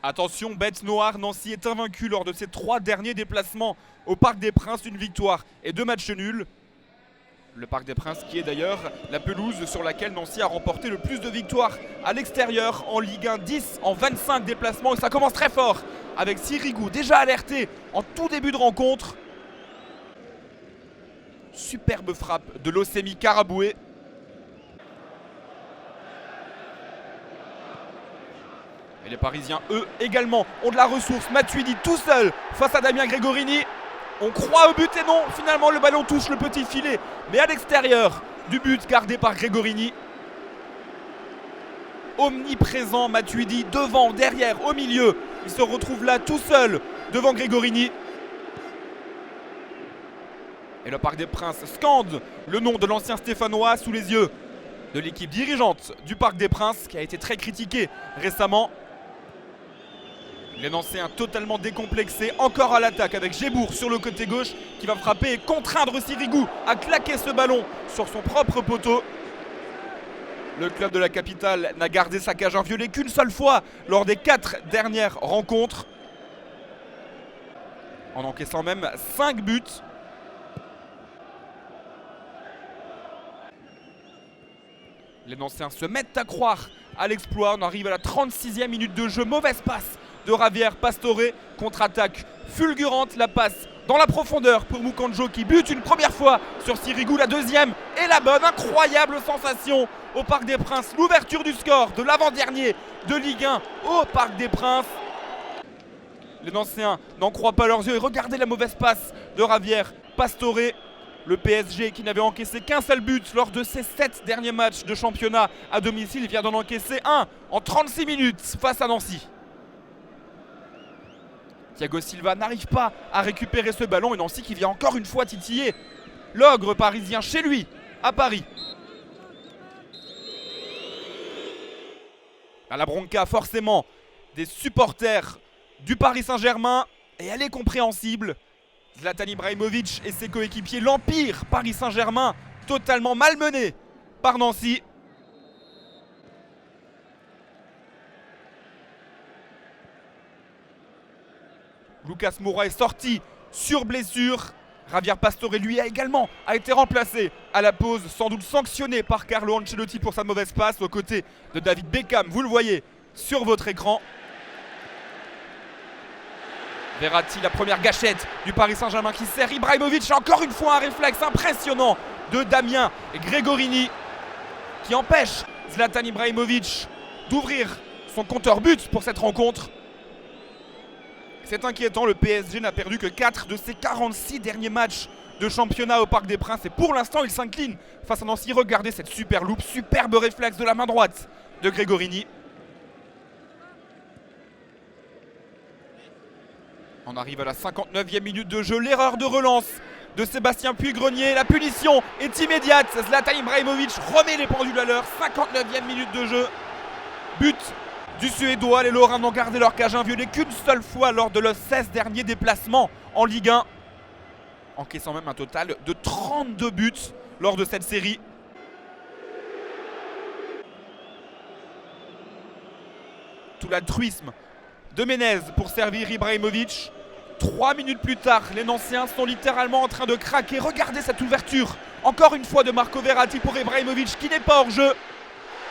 Attention, bête noire, Nancy est invaincu lors de ses 3 derniers déplacements au Parc des Princes, une victoire et 2 matchs nuls. Le Parc des Princes qui est d'ailleurs la pelouse sur laquelle Nancy a remporté le plus de victoires à l'extérieur en Ligue 1, 10 en 25 déplacements. Et ça commence très fort avec Sirigu déjà alerté en tout début de rencontre. Superbe frappe de Losemi Karaboué. Et les Parisiens, eux, également, ont de la ressource. Matuidi tout seul face à Damien Gregorini. On croit au but et non, finalement le ballon touche le petit filet. Mais à l'extérieur du but gardé par Gregorini. Omniprésent Matuidi, devant, derrière, au milieu. Il se retrouve là tout seul devant Gregorini. Et le Parc des Princes scande le nom de l'ancien Stéphanois sous les yeux de l'équipe dirigeante du Parc des Princes qui a été très critiquée récemment. Les Nancéens totalement décomplexés, encore à l'attaque avec Gébour sur le côté gauche qui va frapper et contraindre Sirigu à claquer ce ballon sur son propre poteau. Le club de la capitale n'a gardé sa cage inviolée qu'une seule fois lors des 4 dernières rencontres, en encaissant même 5 buts. Les Nancéens se mettent à croire à l'exploit. On arrive à la 36e minute de jeu. Mauvaise passe de Javier Pastore. Contre-attaque fulgurante. La passe dans la profondeur pour Mukanjo qui bute une première fois sur Sirigu. La deuxième et la bonne. Incroyable sensation au Parc des Princes. L'ouverture du score de l'avant-dernier de Ligue 1 au Parc des Princes. Les Nancéens n'en croient pas leurs yeux. Et regardez la mauvaise passe de Javier Pastore. Le PSG qui n'avait encaissé qu'un seul but lors de ses 7 derniers matchs de championnat à domicile vient d'en encaisser un en 36 minutes face à Nancy. Thiago Silva n'arrive pas à récupérer ce ballon et Nancy qui vient encore une fois titiller l'ogre parisien chez lui à Paris. À la bronca forcément des supporters du Paris Saint-Germain et elle est compréhensible. Zlatan Ibrahimovic et ses coéquipiers, l'empire Paris Saint-Germain, totalement malmené par Nancy. Lucas Moura est sorti sur blessure. Javier Pastore, lui, a été remplacé à la pause, sans doute sanctionné par Carlo Ancelotti pour sa mauvaise passe aux côtés de David Beckham. Vous le voyez sur votre écran. Verratti, la première gâchette du Paris Saint-Germain qui sert Ibrahimovic. Encore une fois un réflexe impressionnant de Damien Gregorini qui empêche Zlatan Ibrahimovic d'ouvrir son compteur but pour cette rencontre. C'est inquiétant, le PSG n'a perdu que 4 de ses 46 derniers matchs de championnat au Parc des Princes. Et pour l'instant, il s'incline face à Nancy. Regardez cette super loupe, superbe réflexe de la main droite de Gregorini. On arrive à la 59e minute de jeu, l'erreur de relance de Sébastien Puy-Grenier, la punition est immédiate, Zlatan Ibrahimovic remet les pendules à l'heure, 59e minute de jeu, but du Suédois. Les Lorrains n'ont gardé leur cage inviolée qu'une seule fois lors de leurs 16 derniers déplacements en Ligue 1, encaissant même un total de 32 buts lors de cette série. Tout l'altruisme de Menez pour servir Ibrahimovic. 3 minutes plus tard, les Nancéens sont littéralement en train de craquer. Regardez cette ouverture, encore une fois de Marco Verratti pour Ibrahimovic qui n'est pas hors jeu.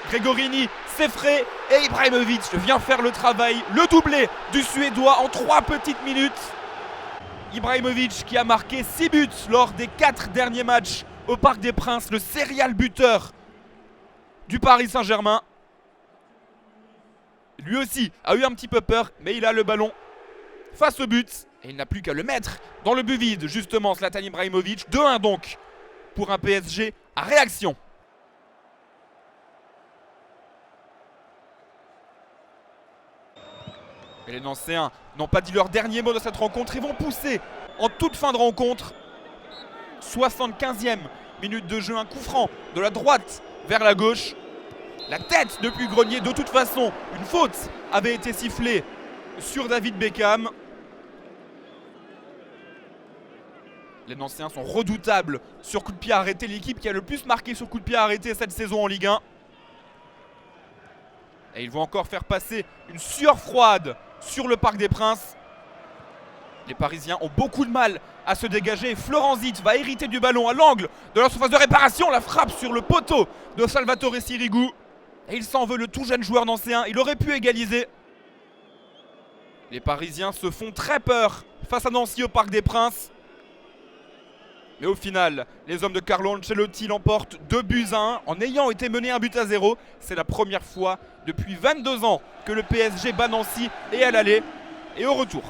Gregorini s'effraie et Ibrahimovic vient faire le travail. Le doublé du Suédois en 3 petites minutes. Ibrahimovic qui a marqué 6 buts lors des 4 derniers matchs au Parc des Princes. Le serial buteur du Paris Saint-Germain. Lui aussi a eu un petit peu peur, mais il a le ballon face au but. Et il n'a plus qu'à le mettre dans le but vide, justement, Zlatan Ibrahimovic. 2-1 donc pour un PSG à réaction. Et les Nancéens n'ont pas dit leur dernier mot de cette rencontre. Ils vont pousser en toute fin de rencontre. 75e minute de jeu, un coup franc de la droite vers la gauche. La tête de Puy-Grenier, de toute façon, une faute avait été sifflée sur David Beckham. Les Nancéens sont redoutables sur coup de pied arrêté, l'équipe qui a le plus marqué sur coup de pied arrêté cette saison en Ligue 1. Et ils vont encore faire passer une sueur froide sur le Parc des Princes. Les Parisiens ont beaucoup de mal à se dégager. Florent Zit va hériter du ballon à l'angle de la surface de réparation. La frappe sur le poteau de Salvatore Sirigu. Et il s'en veut, le tout jeune joueur nancéen. Il aurait pu égaliser. Les Parisiens se font très peur face à Nancy au Parc des Princes. Mais au final, les hommes de Carlo Ancelotti l'emportent 2-1 en ayant été menés 1-0. C'est la première fois depuis 22 ans que le PSG bat Nancy et à l'aller et au retour.